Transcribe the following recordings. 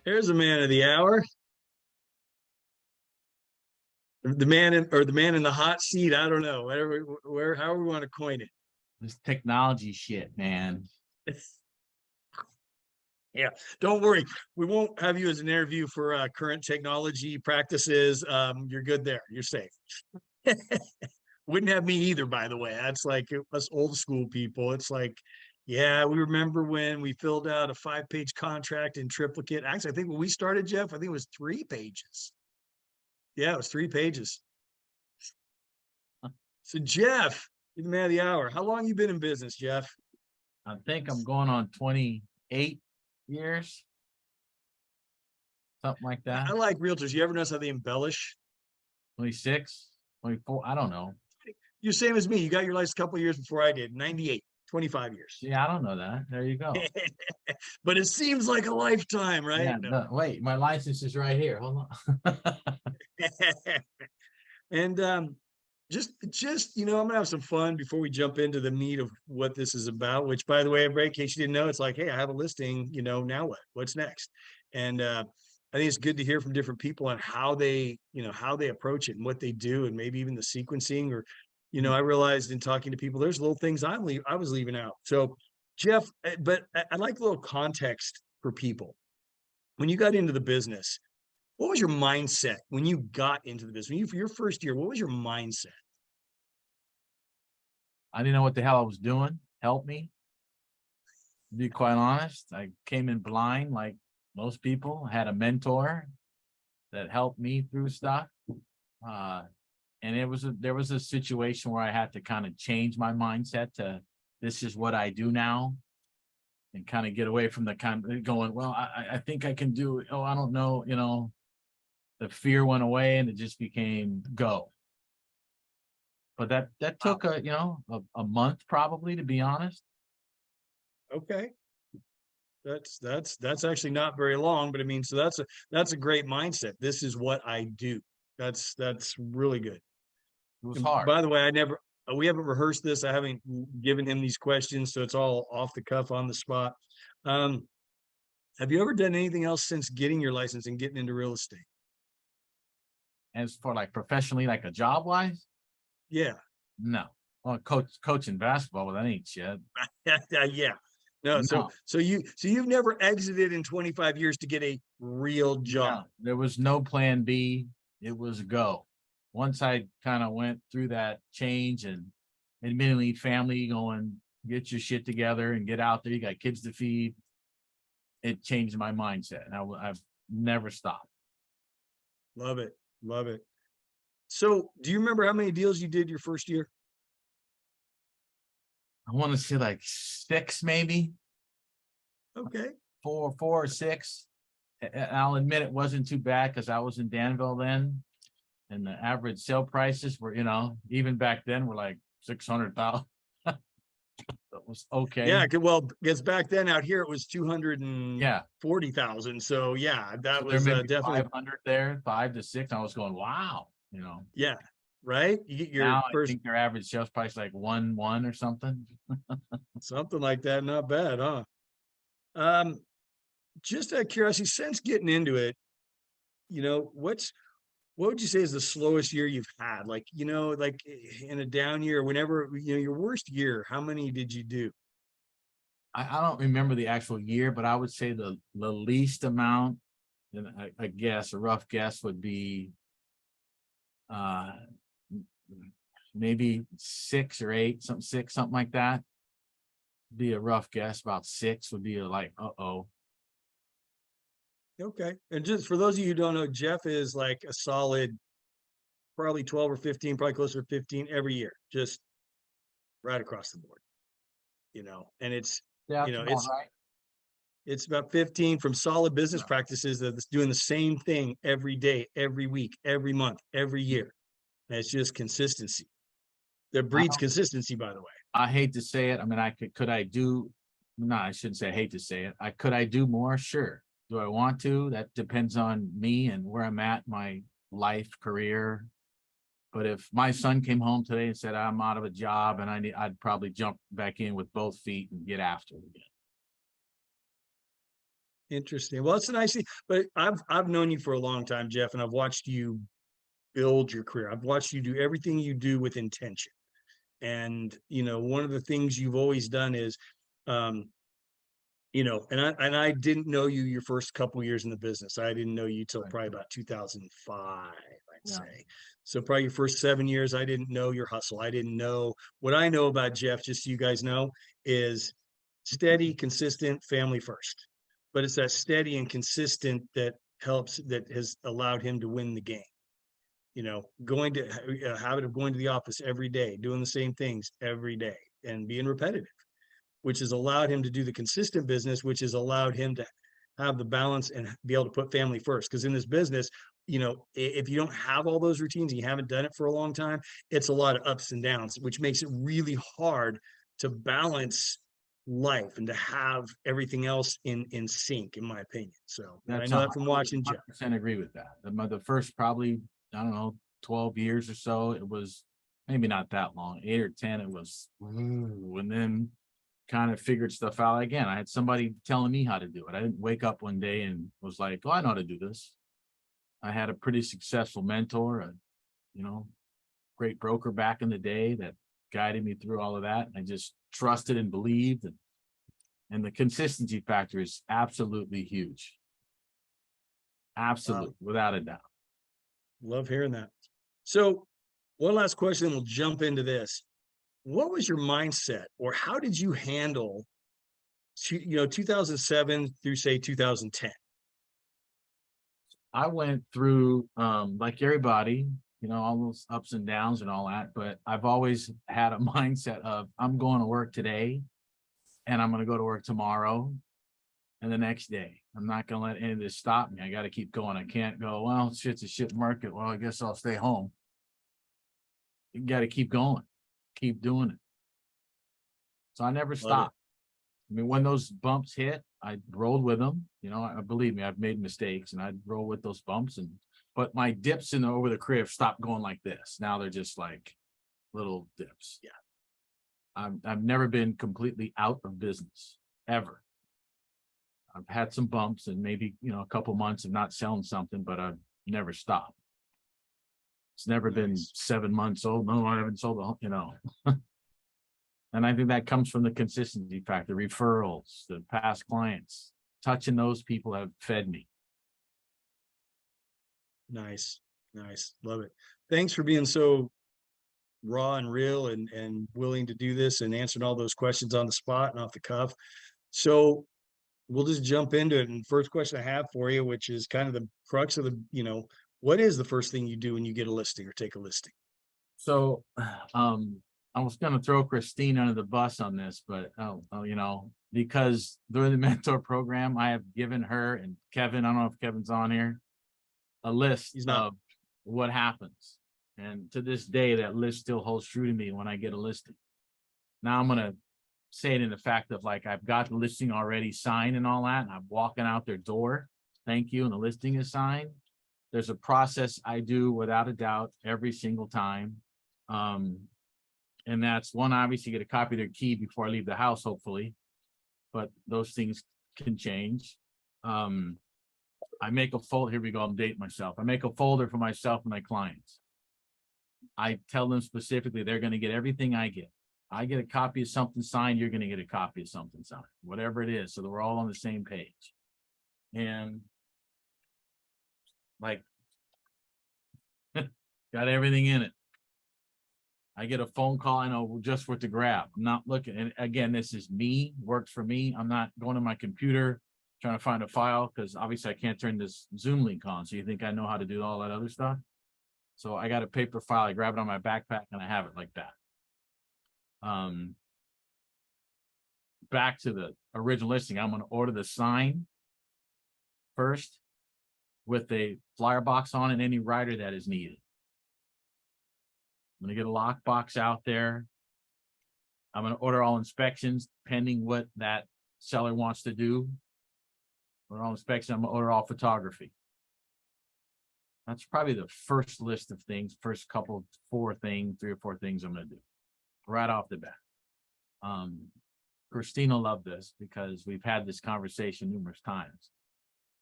There's a man of the hour, the man in, or the man in the hot seat. I don't know, whatever, however we want to coin it. This technology shit, man. Yeah, don't worry. We won't have you as an interview for current technology practices. You're good there. You're safe. Wouldn't have me either, by the way. That's like us old school people. It's like, yeah, we remember when we filled out a 5-page contract in triplicate. Actually, I think when we started, Jeff, I think it was 3 pages. Yeah, it was 3 pages. So, Jeff, you're the man of the hour. How long you been in business, Jeff? I think I'm going on 28 years, something like that. I like realtors. You ever notice how they embellish? 26, 24, I don't know. You're same as me. You got your license a couple of years before I did. 98, 25 years. Yeah, I don't know that. There you go. But it seems like a lifetime, right? Yeah, No. no, wait, my license is right here. Hold on. And just I'm gonna have some fun before we jump into the meat of what this is about. Which, by the way, in case you didn't know, it's like, hey, I have a listing. Now what? What's next? And I think it's good to hear from different people on how they approach it and what they do, and maybe even the sequencing. Or, I realized in talking to people, there's little things I was leaving out. So, Jeff, but I'd like a little context for people. When you got into the business, what was your mindset when you got into the business? For your first year, what was your mindset? I didn't know what the hell I was doing. Help me. To be quite honest, I came in blind like most people. I had a mentor that helped me through stuff. And there was a situation where I had to kind of change my mindset to this is what I do now, and kind of get away from the kind of going, well, I think I can do it. Oh, I don't know, the fear went away and it just became go. But that took a month probably, to be honest. Okay. That's actually not very long, but I mean, so that's a great mindset. This is what I do. That's really good. It was And hard. by the way, we haven't rehearsed this. I haven't given him these questions, so it's all off the cuff, on the spot. Have you ever done anything else since getting your license and getting into real estate? As for like professionally, like a job wise? Yeah. No. Well, coaching basketball, well, that ain't shit. Yeah. No, No. so you've never exited in 25 years to get a real job. No, there was no plan B. It was go. Once I kind of went through that change, and admittedly family going, get your shit together and get out there. You got kids to feed. It changed my mindset, and I've never stopped. Love it. Love it. So do you remember how many deals you did your first year? I want to say like 6, maybe. Okay. 4 or 6. And I'll admit it wasn't too bad because I was in Danville then, and the average sale prices were, even back then were like 600,000. That was okay. Yeah, well, because back then out here it was 240,000. Yeah. So yeah, that so was there may be definitely 500 there, 5 to 6. I was going, wow, Yeah, right. You get your now first I think their average sales price like 1 or something. something like that. Not bad, huh? Just out of curiosity, since getting into it, what would you say is the slowest year you've had? Like, like in a down year, whenever, your worst year, how many did you do? I don't remember the actual year, but I would say the least amount, and I guess a rough guess would be maybe 6 or 8, something like that. Be a rough guess. About 6 would be like, uh-oh. Okay. And just for those of you who don't know, Jeff is like a solid, probably 12 or 15, probably closer to 15 every year, just right across the board, and it's, Yeah, it's, right. it's about 15 from solid business practices that's doing the same thing every day, every week, every month, every year. And it's just consistency. That breeds consistency, by the way. I hate to say it. I mean, could I do, no, I shouldn't say I hate to say it. Could I do more? Sure. Do I want to? That depends on me and where I'm at, my life, career. But if my son came home today and said, I'm out of a job and I'd probably jump back in with both feet and get after it again. Interesting. Well, it's a nice thing, but I've known you for a long time, Jeff, and I've watched you build your career. I've watched you do everything you do with intention. And, one of the things you've always done is, um, and I didn't know you your first couple years in the business. I didn't know you till Right. probably about 2005, I'd Yeah. say. So probably your first 7 years, I didn't know your hustle. I didn't know what I know about Jeff, just so you guys know, is steady, consistent, family first. But it's that steady and consistent that has allowed him to win the game. Going to a habit of going to the office every day, doing the same things every day, and being repetitive, which has allowed him to do the consistent business, which has allowed him to have the balance and be able to put family first. Because in this business, if you don't have all those routines and you haven't done it for a long time, it's a lot of ups and downs, which makes it really hard to balance life and to have everything else in sync, in my opinion. So, and I That's know that from watching Jeff. 100% agree with that. The first probably, I don't know, 12 years or so, it was maybe not that long, 8 or 10, it was, ooh, and then kind of figured stuff out again. I had somebody telling me how to do it. I didn't wake up one day and was like, oh, I know how to do this. I had a pretty successful mentor, you know, great broker back in the day that guided me through all of that. I just trusted and believed. And the consistency factor is absolutely huge. Absolutely, without a doubt. Love hearing that. So, one last question, we'll jump into this. What was your mindset, or how did you handle 2007 through say 2010? I went through, like everybody, all those ups and downs and all that, but I've always had a mindset of I'm going to work today and I'm going to go to work tomorrow and the next day. I'm not going to let any of this stop me. I got to keep going. I can't go, well, shit's a shit market. Well, I guess I'll stay home. You got to keep going, keep doing it. So I never Love it. stopped. I mean, when those bumps hit, I rolled with them. I believe me, I've made mistakes and I'd roll with those bumps. But my dips over the crib stopped going like this. Now they're just like little dips. Yeah. I've never been completely out of business ever. I've had some bumps and maybe, a couple months of not selling something, but I've never stopped. It's never been Nice. 7 months old. No, I haven't sold, And I think that comes from the consistency factor, referrals, the past clients, touching those people have fed me. Nice. Nice. Love it. Thanks for being so raw and real and willing to do this and answering all those questions on the spot and off the cuff. So we'll just jump into it. And first question I have for you, which is kind of the crux of what is the first thing you do when you get a listing or take a listing? So, I was going to throw Christine under the bus on this, but because during the mentor program, I have given her and Kevin, I don't know if Kevin's on here, a list He's not. of what happens. And to this day, that list still holds true to me when I get a listing. Now I'm going to say it in the fact of like, I've got the listing already signed and all that, and I'm walking out their door. Thank you. And the listing is signed. There's a process I do without a doubt every single time. And that's one, obviously get a copy of their key before I leave the house, hopefully, but those things can change. I make a folder. Here we go. I'm dating myself. I make a folder for myself and my clients. I tell them specifically they're going to get everything I get. I get a copy of something signed. You're going to get a copy of something signed, whatever it is. So that we're all on the same page. And like, got everything in it. I get a phone call, I know just what to grab. I'm not looking. And again, this is me, works for me. I'm not going to my computer trying to find a file because obviously I can't turn this Zoom link on. So you think I know how to do all that other stuff? So I got a paper file. I grab it on my backpack and I have it like that. Back to the original listing. I'm going to order the sign first with a flyer box on and any writer that is needed. I'm going to get a lockbox out there. I'm going to order all inspections pending what that seller wants to do. Order all inspections. I'm going to order all photography. That's probably the first list of things, first couple, 3 or 4 things I'm going to do right off the bat. Christina loved this because we've had this conversation numerous times.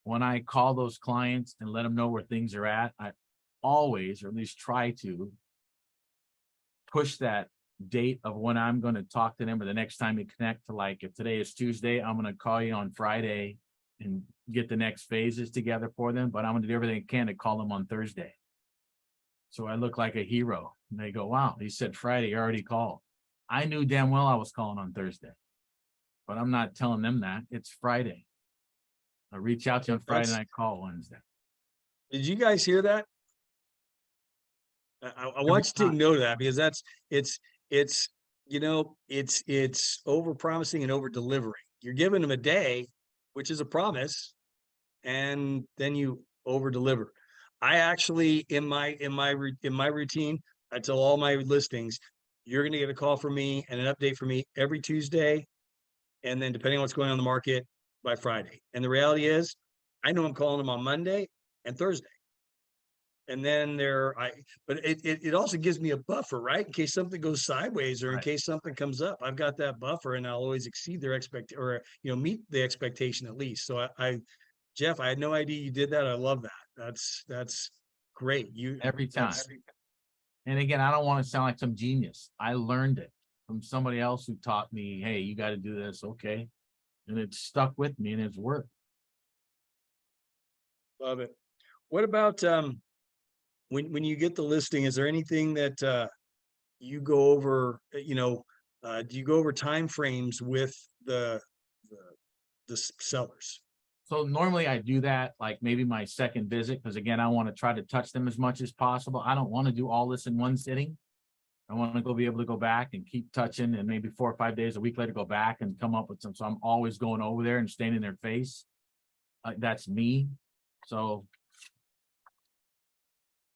when I call those clients and let them know where things are at, I always, or at least try to, push that date of when I'm going to talk to them, or the next time we connect, to, like, if today is Tuesday, I'm going to call you on Friday and get the next phases together for them. But I'm going to do everything I can to call them on Thursday. So I look like a hero. And they go, wow, he said Friday, you already called. I knew damn well I was calling on Thursday, but I'm not telling them that. It's Friday. I reach out to you on Friday and I call Wednesday. Did you guys hear that? I Every want you to take time. note of that, because it's it's over promising and over delivering. You're giving them a day, which is a promise, and then you over deliver. I actually, in my routine, I tell all my listings, you're going to get a call from me and an update from me every Tuesday, and then depending on what's going on in the market, by Friday. And the reality is, I know I'm calling them on Monday and Thursday. And then but it also gives me a buffer, right? In case something goes sideways, or in Right. case something comes up, I've got that buffer, and I'll always exceed their or meet the expectation at least. So Jeff, I had no idea you did that. I love that. That's great. Every time. And again, I don't want to sound like some genius. I learned it from somebody else who taught me, hey, you got to do this. Okay. And it stuck with me and it's worked. Love it. What about when you get the listing, is there anything that you go over, do you go over time frames with the, the sellers? So normally I do that like maybe my second visit, because again, I want to try to touch them as much as possible. I don't want to do all this in one sitting. I want to be able to go back and keep touching, and maybe 4 or 5 days, a week later, go back and come up with some. So I'm always going over there and staying in their face. That's me. So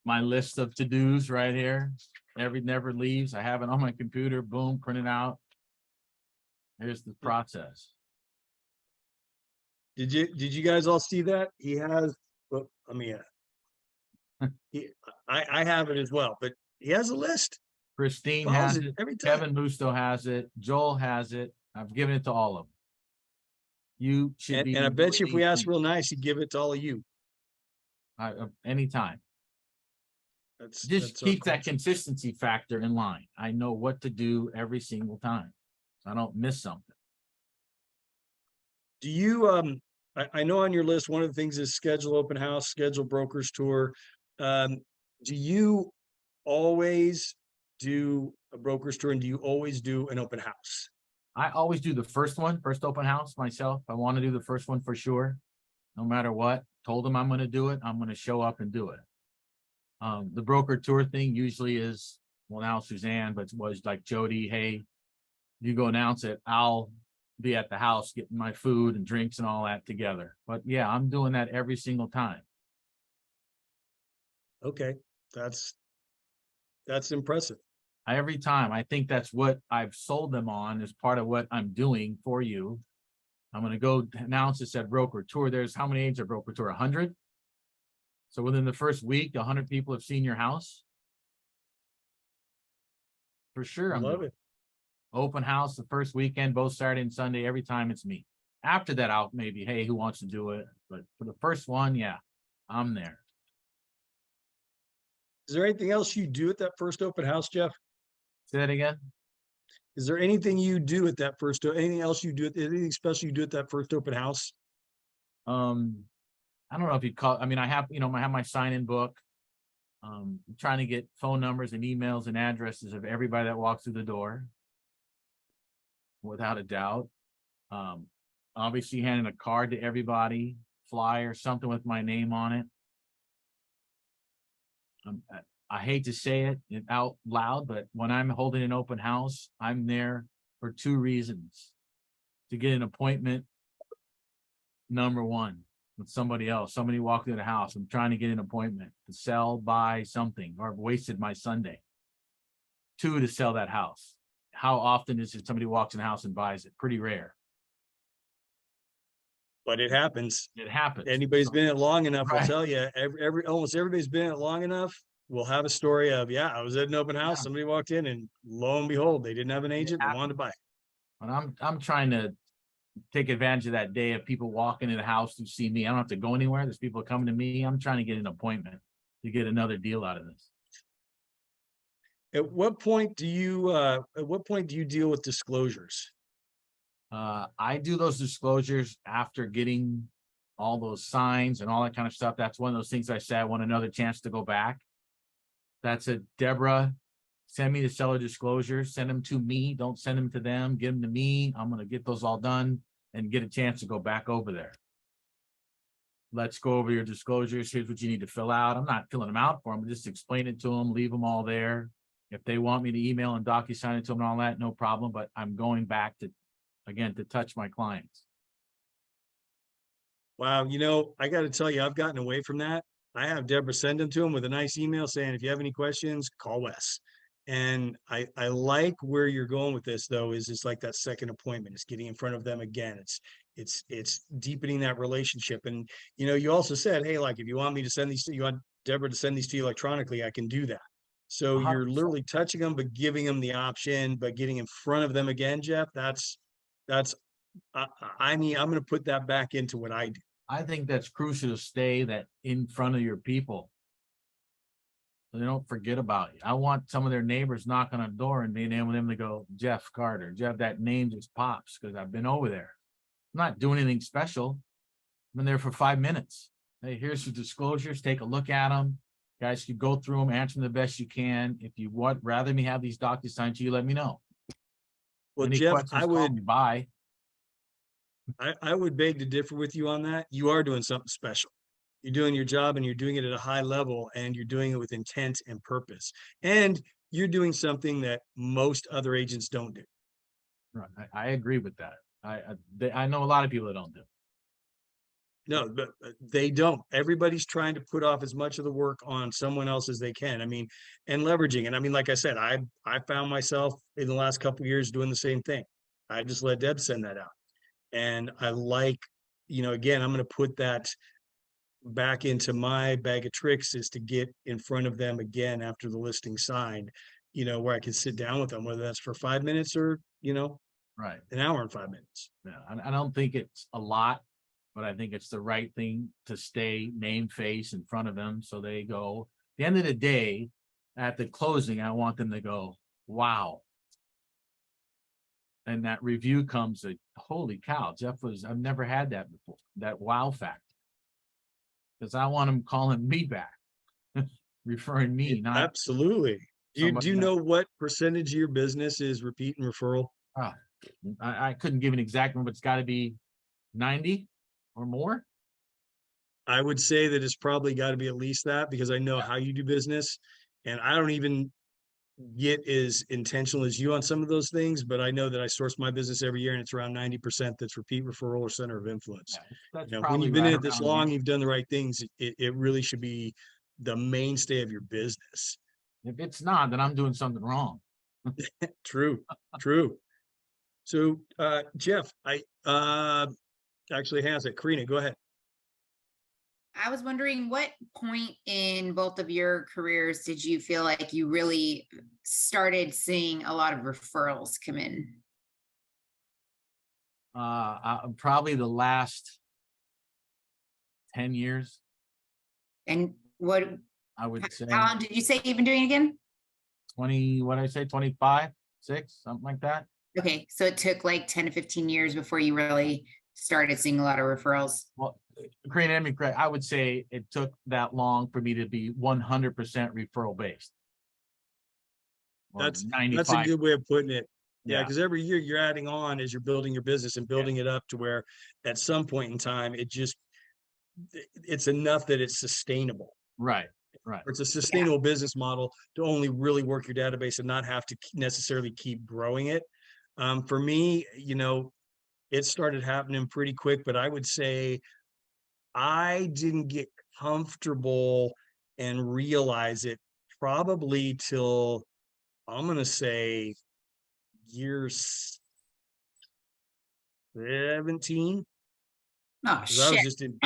my list of to-dos right here, never leaves. I have it on my computer, boom, print it out. Here's the process. Did you guys all see that? He has, well, I mean, I have it as well, but he has a list. Christine Follows has it it. every time. Kevin Musto has it. Joel has it. I've given it to all of them. You should be. And I bet you if we doing ask these real nice, he'd give it to all of you. anytime. Just That's our keep that culture. consistency factor in line. I know what to do every single time, so I don't miss something. Do you I know on your list, one of the things is schedule open house, schedule brokers tour. Do you always do a broker's tour, and do you always do an open house? I always do the first open house myself. I want to do the first one for sure, no matter what. Told them I'm going to do it. I'm going to show up and do it. The broker tour thing usually is, well, now Suzanne, but it was like Jody, hey, you go announce it. I'll be at the house getting my food and drinks and all that together. But yeah, I'm doing that every single time. Okay, that's impressive. Every time. I think that's what I've sold them on as part of what I'm doing for you. I'm going to go announce this at broker tour. There's how many agents at broker tour? 100. So within the first week, 100 people have seen your house. For sure. I'm Love doing it. open house the first weekend, both Saturday and Sunday. Every time it's me. After that, I'll maybe, hey, who wants to do it? But for the first one, yeah, I'm there. Is there anything else you do at that first open house, Jeff? Say that again. Is there anything you do at that first, anything else you do, anything special you do at that first open house? I don't know if you'd call, I mean, I have my sign-in book. I'm trying to get phone numbers and emails and addresses of everybody that walks through the door. Without a doubt. Obviously handing a card to everybody, flyer, something with my name on it. I hate to say it out loud, but when I'm holding an open house, I'm there for 2 reasons. To get an appointment, number one, with somebody else. Somebody walked into the house. I'm trying to get an appointment to sell, buy something, or I've wasted my Sunday. 2, to sell that house. How often is it somebody walks in the house and buys it? Pretty rare. But it happens. It happens. Anybody's been in it long enough, Right. I'll tell you, almost everybody's been in it long enough. We'll have a story of, yeah, I was at an open house. Yeah. Somebody walked in and lo and behold, they didn't have an agent and wanted to buy. But I'm trying to take advantage of that day of people walking in the house to see me. I don't have to go anywhere. There's people coming to me. I'm trying to get an appointment to get another deal out of this. At what point do you deal with disclosures? I do those disclosures after getting all those signs and all that kind of stuff. That's one of those things I said I want another chance to go back. That's it. Deborah, send me the seller disclosures, send them to me. Don't send them to them, give them to me. I'm going to get those all done and get a chance to go back over there. Let's go over your disclosures. Here's what you need to fill out. I'm not filling them out for them, just explain it to them, leave them all there. If they want me to email and DocuSign it to them and all that, no problem. But I'm going back to, again, to touch my clients. Wow, I got to tell you, I've gotten away from that. I have Deborah send them to him with a nice email saying, if you have any questions, call Wes. And I like where you're going with this, though, is it's like that second appointment. It's getting in front of them again. It's deepening that relationship. And you also said, hey, like if you want me to send these to you, want Deborah to send these to you electronically, I can do that. So you're 100%. literally touching them, but giving them the option, but getting in front of them again, Jeff. That's I mean, I'm going to put that back into what I do. I think that's crucial to stay that in front of your people. So they don't forget about you. I want some of their neighbors knocking on the door and being able for them to go, Jeff Carter. Jeff, that name just pops because I've been over there. I'm not doing anything special. I've been there for 5 minutes. Hey, here's your disclosures. Take a look at them. Guys, you go through them, answer them the best you can. If you want rather me have these DocuSign to you, let me know. Well, Any Jeff, questions, call me. Bye. I would beg to differ with you on that. You are doing something special. You're doing your job and you're doing it at a high level and you're doing it with intent and purpose. And you're doing something that most other agents don't do. Right. I agree with that. I know a lot of people that don't do. No, but they don't. Everybody's trying to put off as much of the work on someone else as they can. I mean, and leveraging. And I mean, like I said, I found myself in the last couple of years doing the same thing. I just let Deb send that out. And I like, again, I'm going to put that back into my bag of tricks, is to get in front of them again after the listing signed, where I can sit down with them, whether that's for 5 minutes or, Right. an hour and 5 minutes. Yeah. I don't think it's a lot, but I think it's the right thing to stay name face in front of them. So they go, at the end of the day, at the closing, I want them to go, wow. And that review comes like, holy cow, I've never had that before. That wow factor. Because I want them calling me back, referring me, not Absolutely. Do you somebody else. know what percentage of your business is repeat and referral? I couldn't give an exact number, but it's got to be 90 or more. I would say that it's probably got to be at least that, because I know Yeah. how you do business, and I don't even get as intentional as you on some of those things, but I know that I source my business every year and it's around 90% that's repeat, referral, or center of influence. Yeah, that's When probably you've been right in it this around long, there. you've done the right things, it really should be the mainstay of your business. If it's not, then I'm doing something wrong. True, true. So Jeff, I actually has it. Karina, go ahead. I was wondering, what point in both of your careers did you feel like you really started seeing a lot of referrals come in? Probably the last 10 years, And what, I would say. how long did you say you've been doing it again? 20, what did I say, 25, 6, something like that. Okay, so it took like 10 to 15 years before you really started seeing a lot of referrals. Well, correct. I would say it took that long for me to be 100% referral based. Or That's 95. a good way of putting it. Yeah, Yeah. because every year you're adding on as you're building your business and building it up to where at some point in time it's enough that it's sustainable. Right. Right. It's a sustainable business model to only really work your database and not have to necessarily keep growing it. For me, it started happening pretty quick, but I would say I didn't get comfortable and realize it probably till, I'm going to say, year 17. Oh, 'Cause I was shit. just in,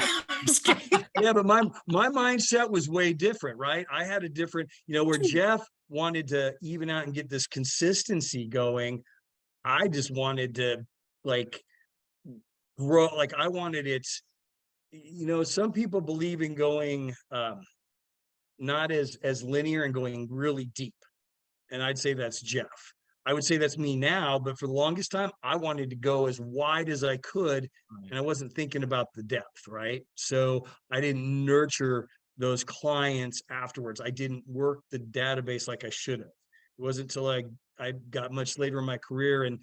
yeah, but my mindset was way different, right? I had a different, where Jeff wanted to even out and get this consistency going. I just wanted to, like, grow, like I wanted it, some people believe in going not as linear and going really deep. And I'd say that's Jeff. I would say that's me now, but for the longest time, I wanted to go as wide as I could, Right. and I wasn't thinking about the depth, right? So I didn't nurture those clients afterwards. I didn't work the database like I should have. It wasn't until I got much later in my career and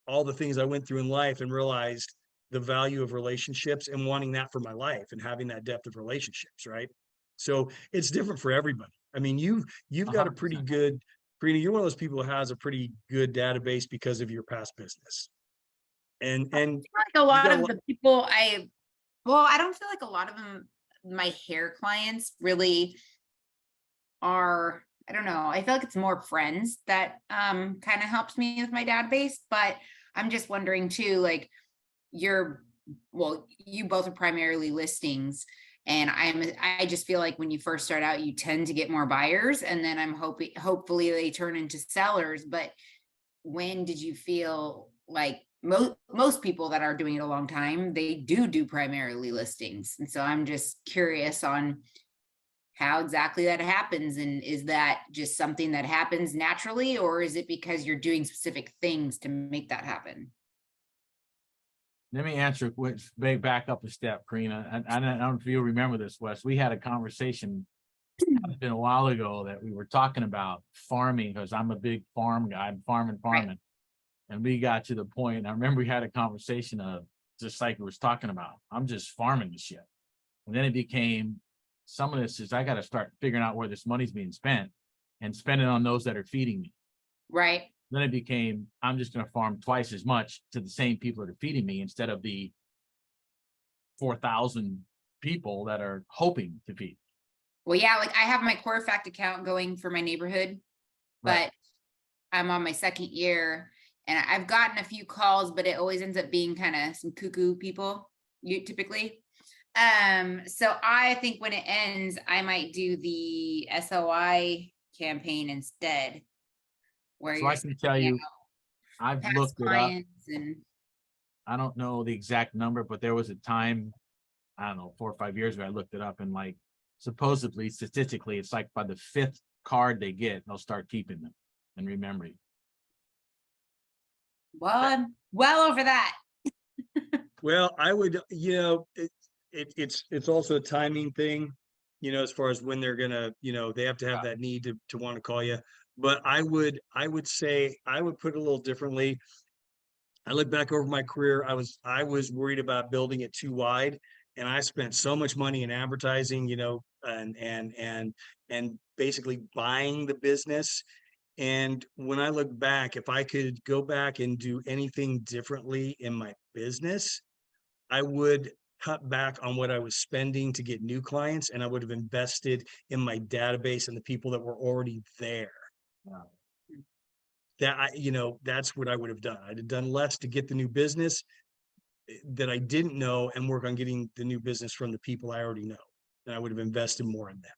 all the things I went through in life and realized the value of relationships and wanting that for my life and having that depth of relationships, right? So it's different for everybody. I mean, you've got a pretty 100%. good, Karina, you're one of those people who has a pretty good database because of your past business. And Like a you lot got a of lot, the people I don't feel like a lot of them, my hair clients really are, I don't know. I feel like it's more friends that kind of helps me with my database, but I'm just wondering too, like you're, well, you both are primarily listings. And I just feel like when you first start out, you tend to get more buyers, and then hopefully they turn into sellers. But when did you feel like most people that are doing it a long time, they do primarily listings? And so I'm just curious on how exactly that happens. And is that just something that happens naturally, or is it because you're doing specific things to make that happen? Let me answer, back up a step, Karina. I don't know if you remember this, Wes. We had a conversation, it's been a while ago, that we were talking about farming, because I'm a big farm guy. I'm farming. And we got to the point, I remember we had a conversation of, just like we was talking about, I'm just farming the shit. And then it became, some of this is, I got to start figuring out where this money's being spent and spend it on those that are feeding me. Right. Then it became, I'm just going to farm twice as much to the same people that are feeding me instead of the 4,000 people that are hoping to feed. Well, yeah, like I have my core fact account going for my neighborhood, Right. but I'm on my second year and I've gotten a few calls, but it always ends up being kind of some cuckoo people, you typically. So I think when it ends, I might do the SOI campaign instead, where So you're I can tell sending you, out I've past looked it up. clients and I don't know the exact number, but there was a time, I don't know, 4 or 5 years ago, I looked it up, and like supposedly, statistically, it's like by the 5th card they get, they'll start keeping them and remembering. well, I'm well over that. well, I would, it's also a timing thing, as far as when they're gonna, they have to have that need to want to call you. But I would say I would put it a little differently. I look back over my career, I was worried about building it too wide, and I spent so much money in advertising, and basically buying the business. And when I look back, if I could go back and do anything differently in my business, I would cut back on what I was spending to get new clients, and I would have invested in my database and the people that were already there. Yeah. That's what I would have done. I'd have done less to get the new business that I didn't know and work on getting the new business from the people I already know. And I would have invested more in them.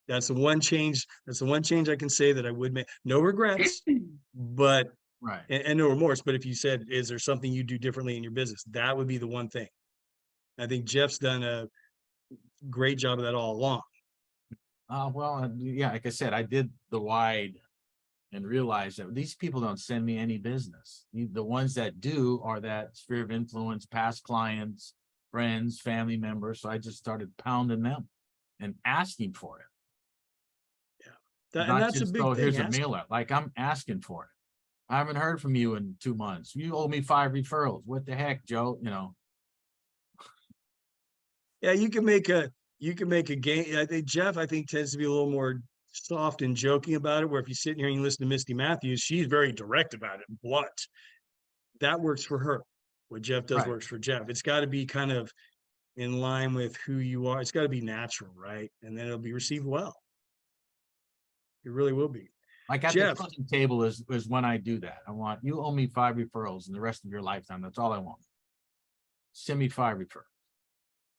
That's the one change. That's the one change I can say that I would make. No regrets, but Right. and no remorse. But if you said, is there something you do differently in your business? That would be the one thing. I think Jeff's done a great job of that all along. Well, yeah, like I said, I did the wide and realized that these people don't send me any business. The ones that do are that sphere of influence, past clients, friends, family members. So I just started pounding them and asking for it. And Not that's a just, big oh, thing. here's a mailer. Like, I'm asking for it. I haven't heard from you in 2 months. You owe me 5 referrals. What the heck, Joe? Yeah, you can make a game. I think Jeff, tends to be a little more soft and joking about it. Where if you sit here and you listen to Misty Matthews, she's very direct about it. Blunt. That works for her. What Jeff does Right. works for Jeff. It's got to be kind of in line with who you are. It's got to be natural, right? And then it'll be received well. It really will be. Like at the Jeff, closing table is when I do that. I want, you owe me 5 referrals in the rest of your lifetime. That's all I want. Send me 5 referrals.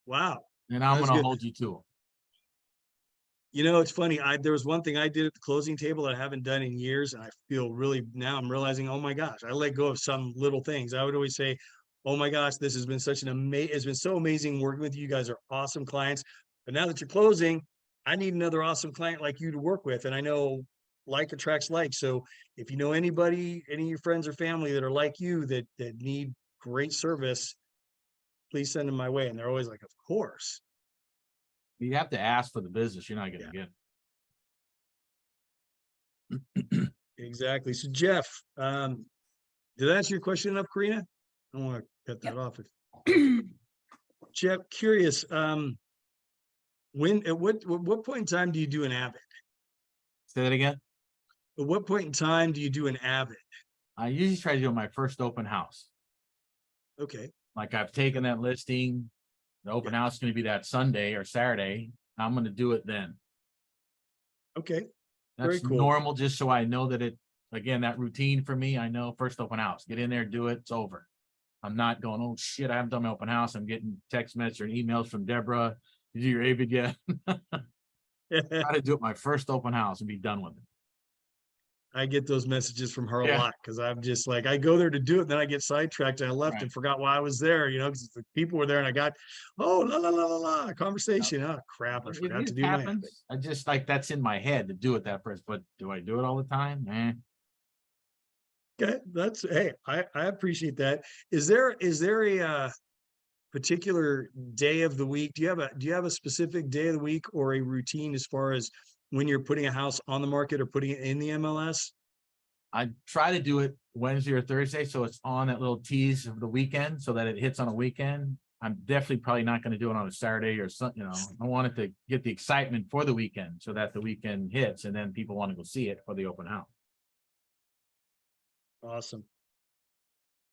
wow, And I'm that's going to good. hold you to them. It's funny. There was one thing I did at the closing table that I haven't done in years, and I feel really now I'm realizing, oh my gosh, I let go of some little things. I would always say, oh my gosh, this has been such an amazing, it's been so amazing working with you. You guys are awesome clients. But now that you're closing, I need another awesome client like you to work with. And I know like attracts like. So if you know anybody, any of your friends or family that are like you that need great service, please send them my way. And they're always like, of course. You have to ask for the business. You're not going to get it. Exactly. So Jeff, did that answer your question enough, Karina? I don't want to cut that Yep. off. Jeff, curious, at what point in time do you do an Avid? Say that again. At what point in time do you do an Avid? I usually try to do my first open house. Okay. Like I've taken that listing, the open house is going to be that Sunday or Saturday. I'm going to do it then. Okay. That's Very cool. normal, just so I know that it, again, that routine for me, I know first open house, get in there, do it, it's over. I'm not going, oh shit, I haven't done my open house. I'm getting text messages or emails from Deborah. Did you do your Avid yet? Try to do it my first open house and be done with it. I get those messages from her a Yeah. lot because I'm just like, I go there to do it, then I get sidetracked and I left Right. and forgot why I was there, because the people were there and I got, oh, la la la la la, conversation. Oh crap, I forgot to do my Avid. I just like that's in my head to do it that first, but do I do it all the time? Okay, hey, I appreciate that. Is there a particular day of the week? Do you have a specific day of the week or a routine as far as when you're putting a house on the market or putting it in the MLS? I try to do it Wednesday or Thursday, so it's on that little tease of the weekend, so that it hits on a weekend. I'm definitely probably not going to do it on a Saturday or something. I want it to get the excitement for the weekend, so that the weekend hits, and then people want to go see it for the open house. Awesome.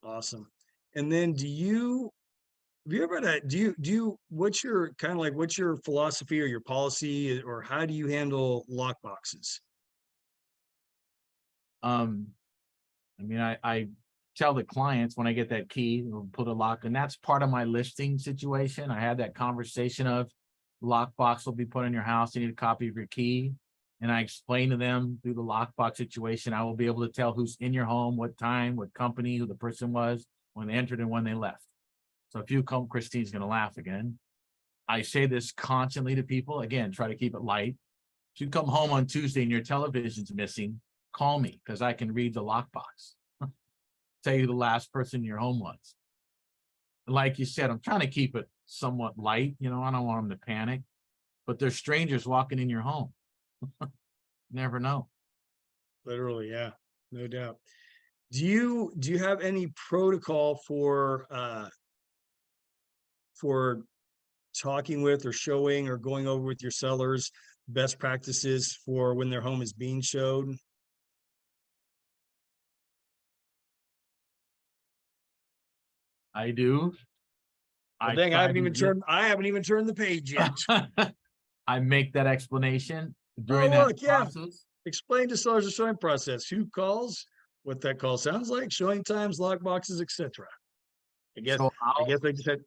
Awesome. And then have you ever had what's your philosophy or your policy or how do you handle lock boxes? I mean, I tell the clients when I get that key, we'll put a lock, and that's part of my listing situation. I had that conversation of lockbox will be put in your house. You need a copy of your key. And I explain to them through the lockbox situation, I will be able to tell who's in your home, what time, what company, who the person was, when they entered and when they left. So if you come, Christine's going to laugh again. I say this constantly to people. Again, try to keep it light. If you come home on Tuesday and your television's missing, call me because I can read the lockbox. Tell you the last person in your home was. Like you said, I'm trying to keep it somewhat light. I don't want them to panic. But there's strangers walking in your home. Never know. Literally, yeah, no doubt. Do you have any protocol for talking with or showing or going over with your sellers best practices for when their home is being showed? I do. I haven't even turned the page yet. I make that explanation during that process. Explain to sellers the showing process, who calls, what that call sounds like, showing times, lock boxes, etc. I guess I just had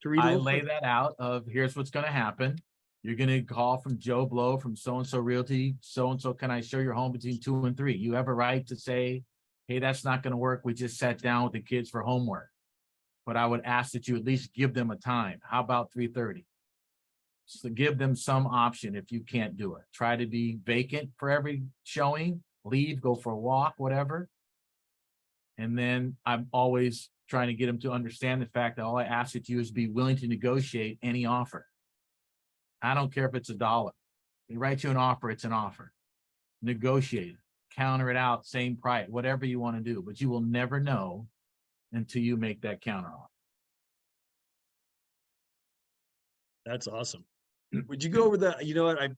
to read. I lay that out of here's what's going to happen. You're going to call from Joe Blow from so-and-so Realty. So-and-so, can I show your home between 2 and 3? You have a right to say, hey, that's not going to work. We just sat down with the kids for homework. But I would ask that you at least give them a time. How about 3:30? So give them some option if you can't do it. Try to be vacant for every showing, leave, go for a walk, whatever. And then I'm always trying to get them to understand the fact that all I ask of you is be willing to negotiate any offer. I don't care if it's $1. They write you an offer, it's an offer. Negotiate it, counter it out, same price, whatever you want to do, but you will never know until you make that counter offer. That's awesome. Would you go over that? You know what? I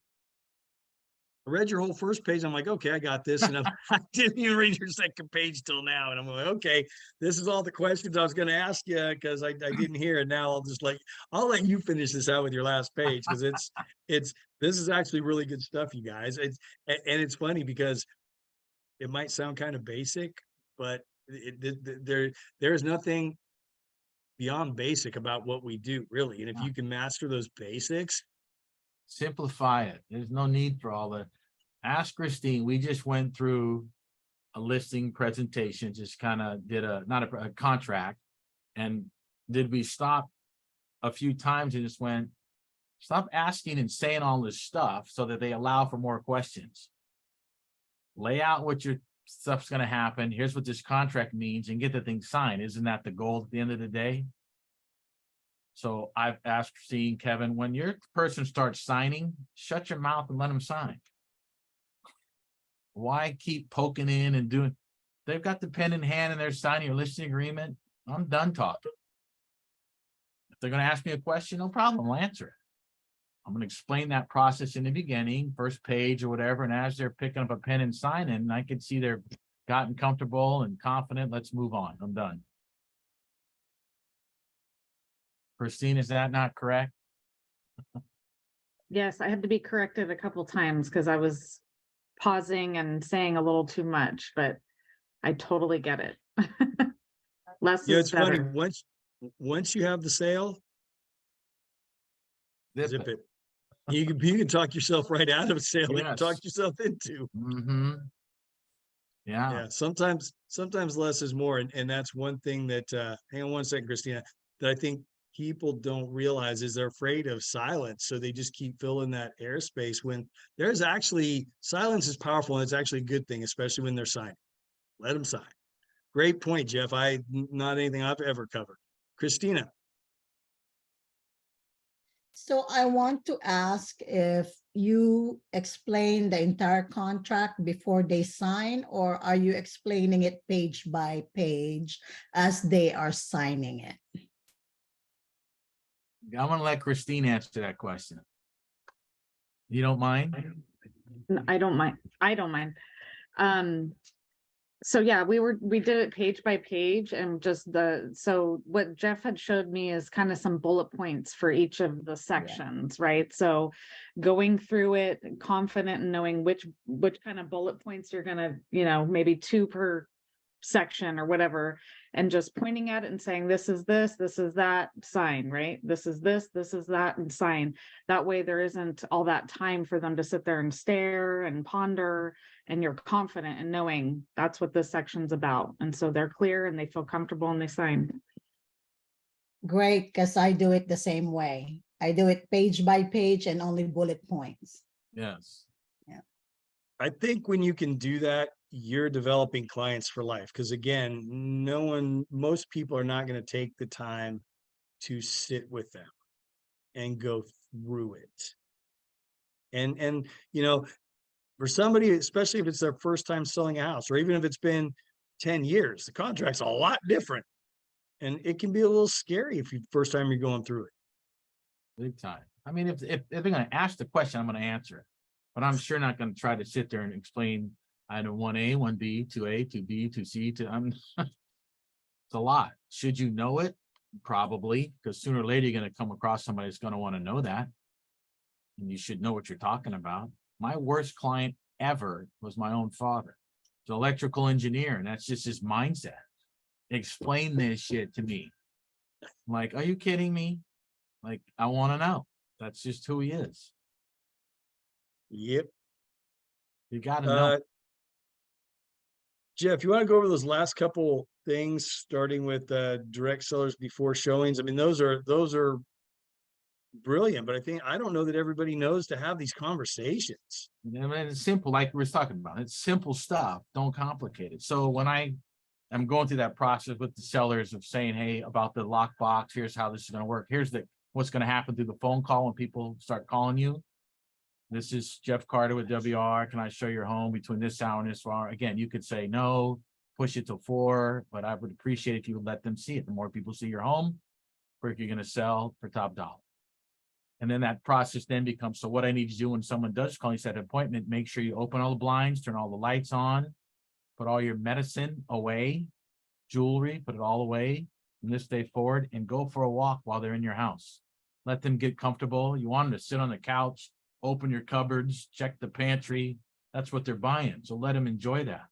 read your whole first page. I'm like, okay, I got this. And I didn't even read your second page till now. And I'm like, okay, this is all the questions I was going to ask you because I didn't hear. And now I'll let you finish this out with your last page because this is actually really good stuff, you guys. And it's funny because it might sound kind of basic, but there is nothing beyond basic about what we do, really. And if you can master those basics, simplify it. There's no need for all the ask Christine. We just went through a listing presentation, just kind of did a contract, and did we stop a few times and just went, stop asking and saying all this stuff so that they allow for more questions. Lay out what your stuff's going to happen. Here's what this contract means and get the thing signed. Isn't that the goal at the end of the day? So I've asked Christine, Kevin, when your person starts signing, shut your mouth and let them sign. Why keep poking in and doing? They've got the pen in hand and they're signing your listing agreement. I'm done talking. If they're going to ask me a question, no problem, I'll answer it. I'm going to explain that process in the beginning, first page or whatever. And as they're picking up a pen and signing, I can see they're gotten comfortable and confident. Let's move on. I'm done. Christine, is that not correct? Yes, I had to be corrected a couple times because I was pausing and saying a little too much, but I totally get it. Less Yeah, is it's funny. better. Once you have the sale, Zip zip it. it. You can talk yourself right out of a sale that you Yes. talked yourself into. Mm-hmm. Yeah. Yeah, sometimes less is more. And that's one thing that hang on one second, Christina, that I think people don't realize is they're afraid of silence. So they just keep filling that airspace when there's actually silence is powerful and it's actually a good thing, especially when they're signing. Let them sign. Great point, Jeff. Not anything I've ever covered. Christina. So I want to ask if you explain the entire contract before they sign, or are you explaining it page by page as they are signing it? I'm going to let Christine answer that question. You don't mind? I don't mind. I don't mind. So yeah, we did it page by page and so what Jeff had showed me is kind of some bullet points for each of the sections, right? So going through it, confident in knowing which kind of bullet points you're gonna, maybe 2 per section or whatever, and just pointing at it and saying, this is that, sign, right? This is that, and sign. That way there isn't all that time for them to sit there and stare and ponder, and you're confident in knowing that's what this section's about. And so they're clear and they feel comfortable and they sign. Great, because I do it the same way. I do it page by page and only bullet points. Yes. I think when you can do that, you're developing clients for life. Because again, most people are not going to take the time to sit with them and go through it. And for somebody, especially if it's their first time selling a house, or even if it's been 10 years, the contract's a lot different. And it can be a little scary if you first time you're going through it. Big time. I mean, if they're going to ask the question, I'm going to answer it. But I'm sure not going to try to sit there and explain item 1A, 1B, 2A, 2B, 2C, it's a lot. Should you know it? Probably, because sooner or later you're going to come across somebody that's going to want to know that. And you should know what you're talking about. My worst client ever was my own father. He's an electrical engineer, and that's just his mindset. Explain this shit to me. I'm like, are you kidding me? Like, I want to know. That's just who he is. Yep. You got to know. Jeff, you want to go over those last couple things, starting with direct sellers before showings? I mean, those are brilliant, but I don't know that everybody knows to have these conversations. I mean, it's simple, like we were talking about. It's simple stuff. Don't complicate it. So when I'm going through that process with the sellers of saying, hey, about the lockbox, here's how this is going to work. Here's what's going to happen through the phone call when people start calling you. This is Jeff Carter with WR. Can I show your home between this hour and this hour? Again, you could say no, push it to 4, but I would appreciate if you would let them see it. The more people see your home, the quicker you're going to sell for top dollar. And then that process then becomes, so what I need to do when someone does call you, set an appointment, make sure you open all the blinds, turn all the lights on, put all your medicine away, jewelry, put it all away from this day forward, and go for a walk while they're in your house. Let them get comfortable. You want them to sit on the couch, open your cupboards, check the pantry. That's what they're buying. So let them enjoy that.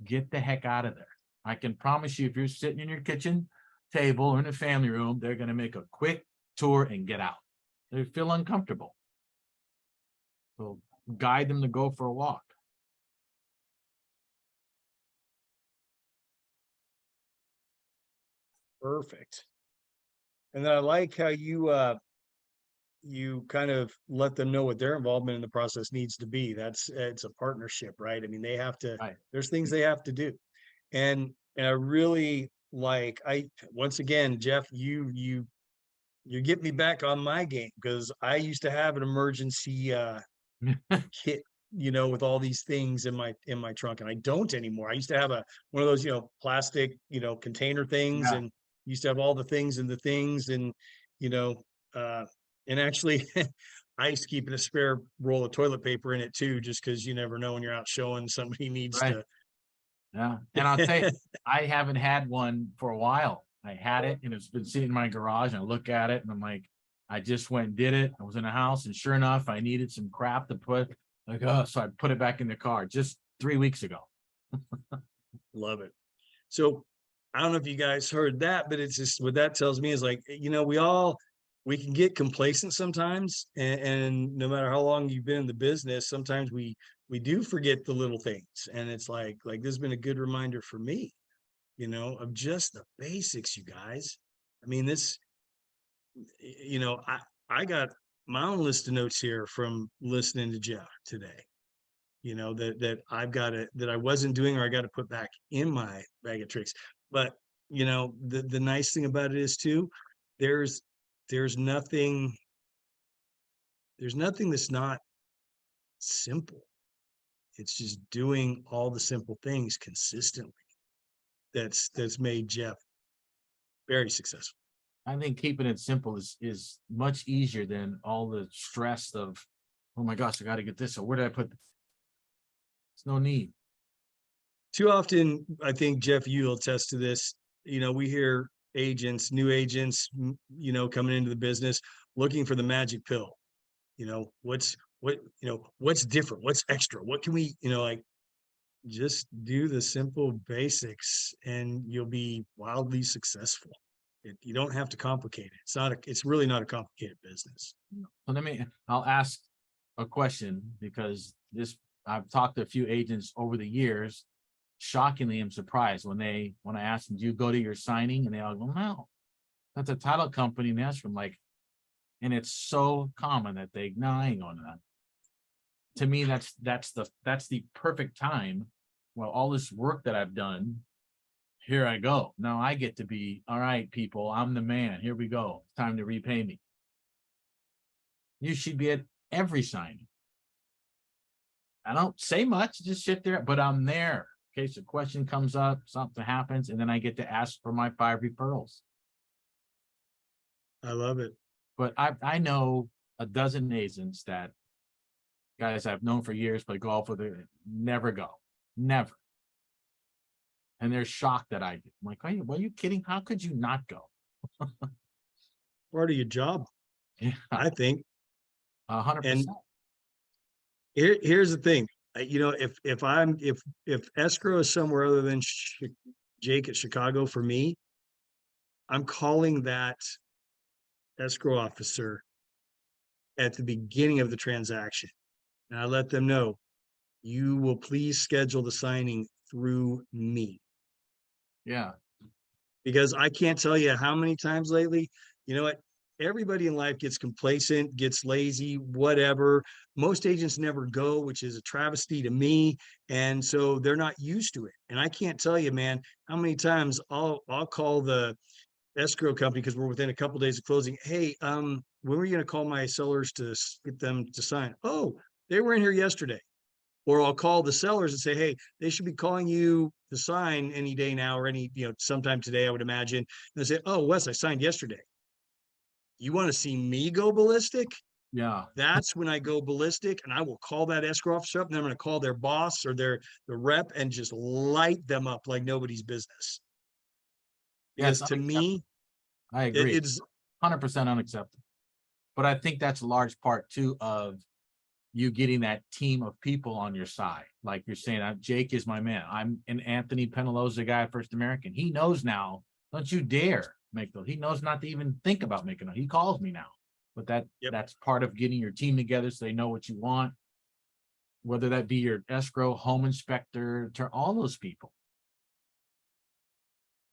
Get the heck out of there. I can promise you, if you're sitting in your kitchen table or in a family room, they're going to make a quick tour and get out. They feel uncomfortable. So guide them to go for a walk. Perfect. And then I like how you kind of let them know what their involvement in the process needs to be. It's a partnership, right? I mean, they have to, Right. there's things they have to do. And I really like, once again, Jeff, you get me back on my game, because I used to have an emergency kit, with all these things in my trunk, and I don't anymore. I used to have one of those, plastic, container things, Yeah. and used to have all the things and you know, and actually I used to keep in a spare roll of toilet paper in it too, just because you never know when you're out showing, somebody needs Right. to. Yeah. And I'll tell you, I haven't had one for a while. I had it and it's been sitting in my garage, and I look at it and I'm like, I just went and did it. I was in the house, and sure enough, I needed some crap to put, like, oh, so I put it back in the car just 3 weeks ago. Love it. So I don't know if you guys heard that, but it's just what that tells me is like, we can get complacent sometimes, and no matter how long you've been in the business, sometimes we do forget the little things. And it's like this has been a good reminder for me, of just the basics, you guys. I mean, I got my own list of notes here from listening to Jeff today, that that I wasn't doing, or I got to put back in my bag of tricks. But the nice thing about it is too, there's there's nothing that's not simple. It's just doing all the simple things consistently that's made Jeff very successful. I think keeping it simple is much easier than all the stress of, oh my gosh, I got to get this. So where did I put? It's no need. Too often, I think, Jeff, you'll attest to this. We hear new agents, coming into the business looking for the magic pill. What's different? What's extra? What can we, like, just do the simple basics and you'll be wildly successful. You don't have to complicate it. It's really not a complicated business. So I'll ask a question, because I've talked to a few agents over the years. Shockingly, I'm surprised when I ask them, do you go to your signing? And they all go, no, that's a title company. And that's from like, and it's so common that no, I ain't going to that. To me, that's the perfect time. Well, all this work that I've done, here I go. Now I get to be, all right, people, I'm the man. Here we go. It's time to repay me. You should be at every signing. I don't say much, just sit there, but I'm there in case a question comes up, something happens, and then I get to ask for my 5 referrals. I love it. But I know a dozen agents that guys I've known for years play golf with, never go, never. And they're shocked that I do. I'm like, are you kidding? How could you not go? Part of your job, Yeah, I think. 100%. Here's the thing, if escrow is somewhere other than Jake at Chicago, for me, I'm calling that escrow officer at the beginning of the transaction, and I let them know, you will please schedule the signing through me. Yeah. Because I can't tell you how many times lately, you know what? Everybody in life gets complacent, gets lazy, whatever. Most agents never go, which is a travesty to me. And so they're not used to it. And I can't tell you, man, how many times I'll call the escrow company, because we're within a couple of days of closing. Hey, when were you going to call my sellers to get them to sign? Oh, they were in here yesterday. Or I'll call the sellers and say, hey, they should be calling you to sign any day now, or sometime today, I would imagine. And they say, oh, Wes, I signed yesterday. You want to see me go ballistic? Yeah. That's when I go ballistic, and I will call that escrow officer up, and I'm going to call their boss or the rep and just light them up like nobody's business. Because Yes, to me, I agree. it's 100% unacceptable. But I think that's a large part too of you getting that team of people on your side. Like you're saying, Jake is my man. I'm an Anthony Penaloza guy at First American. He knows now, don't you dare make those. He knows not to even think about making them. He calls me now. But that's part of getting your team together so they know what you want. Whether that be your escrow, home inspector, to all those people.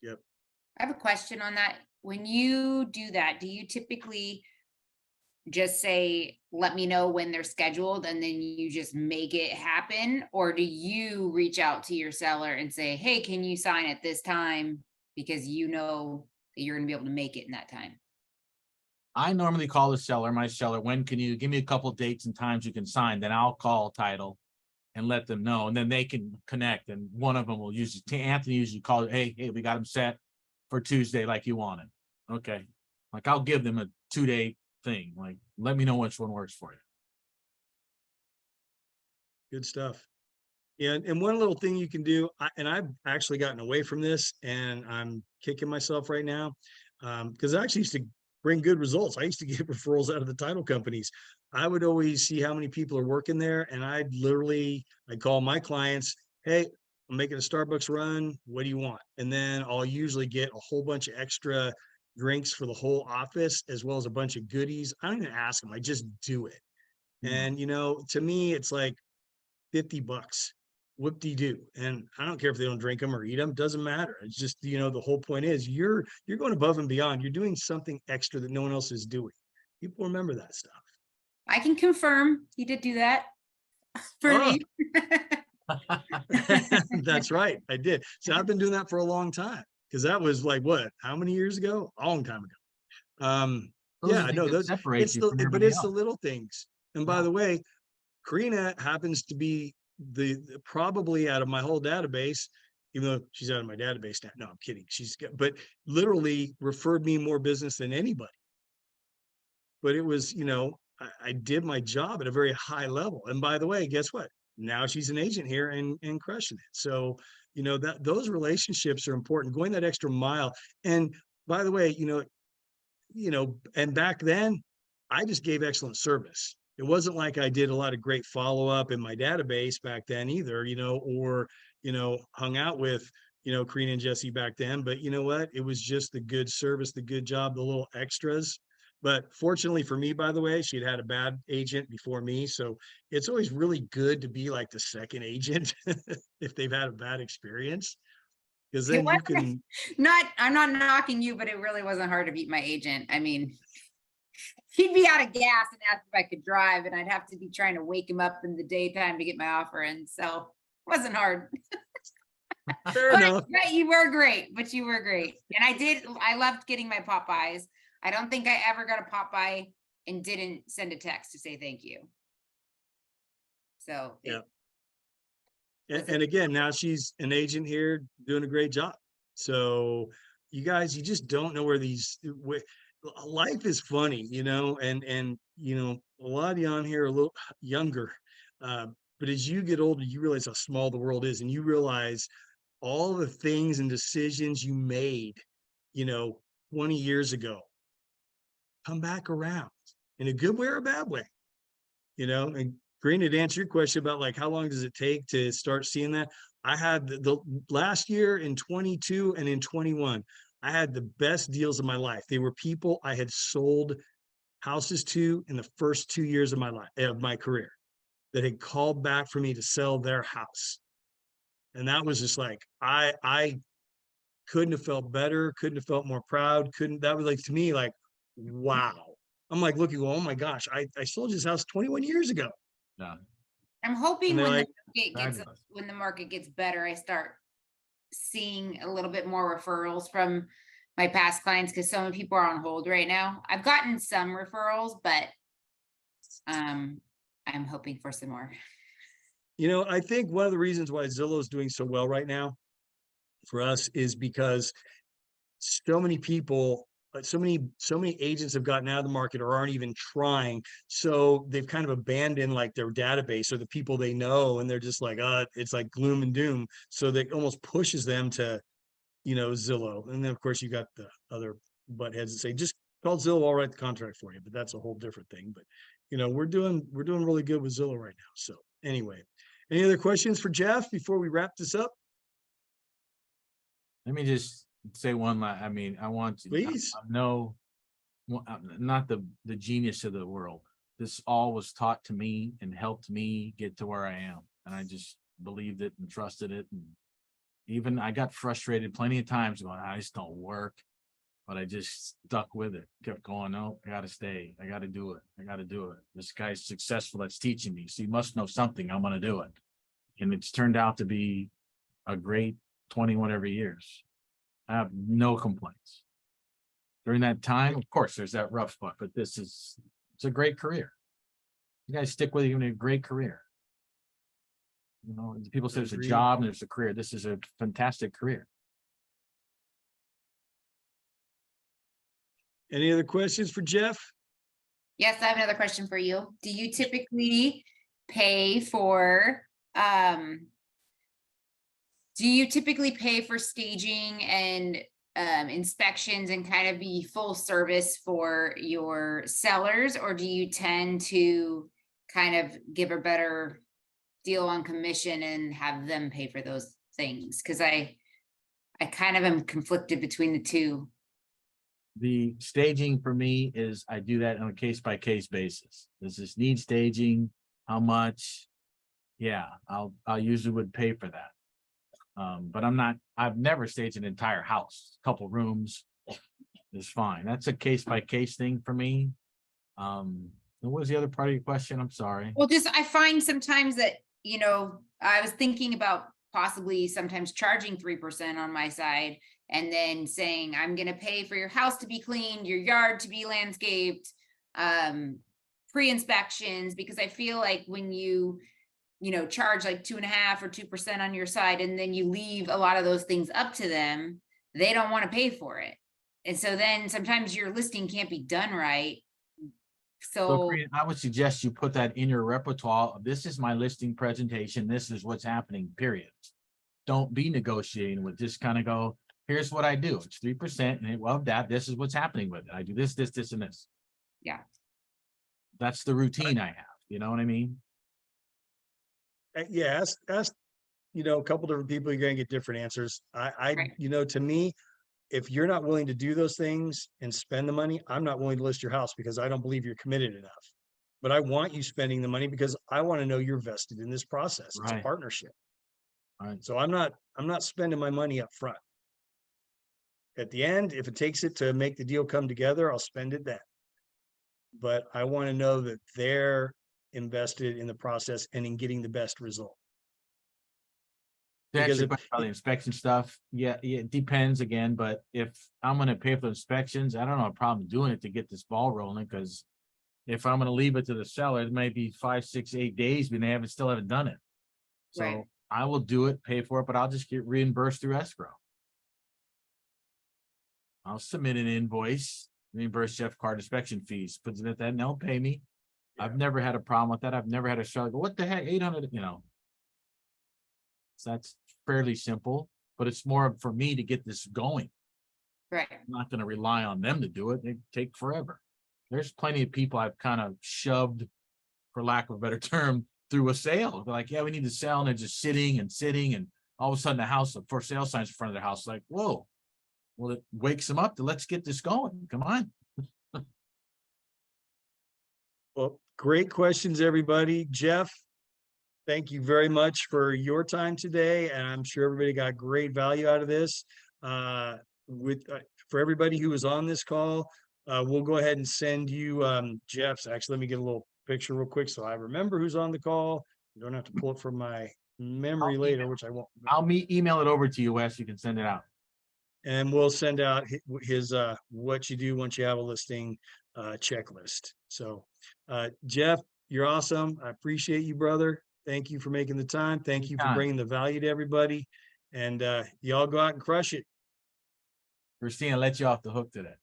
Yep. I have a question on that. When you do that, do you typically just say, let me know when they're scheduled and then you just make it happen? Or do you reach out to your seller and say, hey, can you sign at this time? Because you know that you're gonna be able to make it in that time. I normally call the seller, my seller, when can you give me a couple dates and times you can sign? Then I'll call title and let them know, and then they can connect. And one of them will usually, Anthony usually calls, hey, we got them set for Tuesday like you wanted. Okay. Like I'll give them a 2-day thing. Like, let me know which one works for you. Good stuff. Yeah, and one little thing you can do, and I've actually gotten away from this, and I'm kicking myself right now, because I actually used to bring good results. I used to get referrals out of the title companies. I would always see how many people are working there, and I'd call my clients, hey, I'm making a Starbucks run. What do you want? And then I'll usually get a whole bunch of extra drinks for the whole office, as well as a bunch of goodies. I don't even ask them. I just do it. And, to me, it's like $50. Whoop-de-doo. And I don't care if they don't drink them or eat them, doesn't matter. It's just, the whole point is you're going above and beyond. You're doing something extra that no one else is doing. People remember that stuff. I can confirm he did do that for Oh. me. That's right. I did. So I've been doing that for a long time, because that was like, what, how many years ago? A long time ago. Those are Yeah, things no, that separate you from but everybody it's the else. little things. And by Yeah. the way, Karina happens to be the probably out of my whole database, even though she's out of my database now. No, I'm kidding. But literally referred me more business than anybody. But it was, I did my job at a very high level. And by the way, guess what? Now she's an agent here and crushing it. So, that those relationships are important, going that extra mile. And by the way, and back then I just gave excellent service. It wasn't like I did a lot of great follow-up in my database back then either, or, hung out with, Karina and Jesse back then. But you know what? It was just the good service, the good job, the little extras. But fortunately for me, by the way, she'd had a bad agent before me. So it's always really good to be like the second agent if they've had a bad experience. Because then you can. I'm not knocking you, but it really wasn't hard to beat my agent. I mean, he'd be out of gas and ask if I could drive, and I'd have to be trying to wake him up in the daytime to get my offer in. So it wasn't hard. Fair enough. But you were great, And I loved getting my Popeyes. I don't think I ever got a Popeye and didn't send a text to say thank you. So yeah. And again, now she's an agent here doing a great job. So you guys, you just don't know where life is funny, and a lot of you on here are a little younger. But as you get older, you realize how small the world is, and you realize all the things and decisions you made, 20 years ago come back around in a good way or a bad way, and Karina, to answer your question about like how long does it take to start seeing that, I had the last year in 22 and in 21, I had the best deals of my life. They were people I had sold houses to in the first 2 years of my career, that had called back for me to sell their house. And that was just like, I couldn't have felt better, couldn't have felt more proud, that was like, to me, like, wow. I'm like looking, oh my gosh, I sold this house 21 years ago. Yeah. I'm hoping And they're when like, the market gets better, I start seeing a little bit more referrals from my past clients, because so many people are on hold right now. I've gotten some referrals, but I'm hoping for some more. I think one of the reasons why Zillow is doing so well right now for us is because so many people, so many agents have gotten out of the market or aren't even trying. So they've kind of abandoned like their database or the people they know, and they're just like, it's like gloom and doom. So that almost pushes them to, Zillow. And then of course you got the other buttheads that say, just call Zillow, I'll write the contract for you. But that's a whole different thing. But we're doing really good with Zillow right now. So anyway, any other questions for Jeff before we wrap this up? Let me just say one last, I want to, Please. I'm not the genius of the world. This all was taught to me and helped me get to where I am. And I just believed it and trusted it. And, even I got frustrated plenty of times going, I just don't work, but I just stuck with it, kept going, no, I gotta stay, I gotta do it, I gotta do it. This guy's successful, that's teaching me, so he must know something, I'm gonna do it. And it's turned out to be a great 20 whatever years. I have no complaints. During that time, of course, there's that rough spot, but it's a great career. You guys stick with it, you're in a great career. You know, people say there's a Agreed. job and there's a career. This is a fantastic career. Any other questions for Jeff? Yes, I have another question for you. Do you typically pay for, staging and inspections and kind of be full service for your sellers? Or do you tend to kind of give a better deal on commission and have them pay for those things? Because I kind of am conflicted between the two. The staging for me is I do that on a case by case basis. Does this need staging? How much? Yeah, I'll usually would pay for that. But I've never staged an entire house. A couple rooms is fine. That's a case by case thing for me. What was the other part of your question? I'm sorry. Well, I find sometimes that, I was thinking about possibly sometimes charging 3% on my side and then saying, I'm going to pay for your house to be cleaned, your yard to be landscaped, pre-inspections, because I feel like when you charge like 2.5 or 2% on your side, and then you leave a lot of those things up to them, they don't want to pay for it. And so then sometimes your listing can't be done right. So I would suggest you put that in your repertoire of, this is my listing presentation, this is what's happening, period. Don't be negotiating with, just kind of go, here's what I do. It's 3%, and well, this is what's happening with it. I do this, this, this, and this. Yeah. That's the routine I have. You know what I mean? Yeah, ask, a couple different people, you're gonna get different answers. Right. To me, if you're not willing to do those things and spend the money, I'm not willing to list your house because I don't believe you're committed enough. But I want you spending the money because I want to know you're vested in this process. It's a Right. partnership. Right. So I'm not spending my money up front. At the end, if it takes it to make the deal come together, I'll spend it then. But I want to know that they're invested in the process and in getting the best result. To Because answer the inspection stuff, yeah, it depends again, but if I'm going to pay for inspections, I don't have a problem doing it to get this ball rolling, because if I'm going to leave it to the seller, it might be 5, 6, 8 days, but they still haven't done it. So Right. I will do it, pay for it, but I'll just get reimbursed through escrow. I'll submit an invoice, reimburse Jeff card inspection fees, puts it at that, and they'll pay me. Yeah. I've never had a problem with that. I've never had a seller go, what the heck, 800, So that's fairly simple, but it's more for me to get this going. Right. I'm not going to rely on them to do it. They take forever. There's plenty of people I've kind of shoved, for lack of a better term, through a sale. They're like, yeah, we need to sell. And they're just sitting, and all of a sudden the house, the for sale signs in front of their house, like, whoa. Well, it wakes them up to, let's get this going. Come on. Well, great questions, everybody. Jeff, thank you very much for your time today. And I'm sure everybody got great value out of this. For everybody who was on this call, we'll go ahead and send you Jeff's. Actually, let me get a little picture real quick so I remember who's on the call. You don't have to pull it from my memory later, which I won't. I'll email it over to you, Wes. You can send it out. And we'll send out his what you do once you have a listing checklist. So Jeff, you're awesome. I appreciate you, brother. Thank you for making the time. Thank you for bringing the value to everybody. And y'all go out and crush it. Christina, let you off the hook today.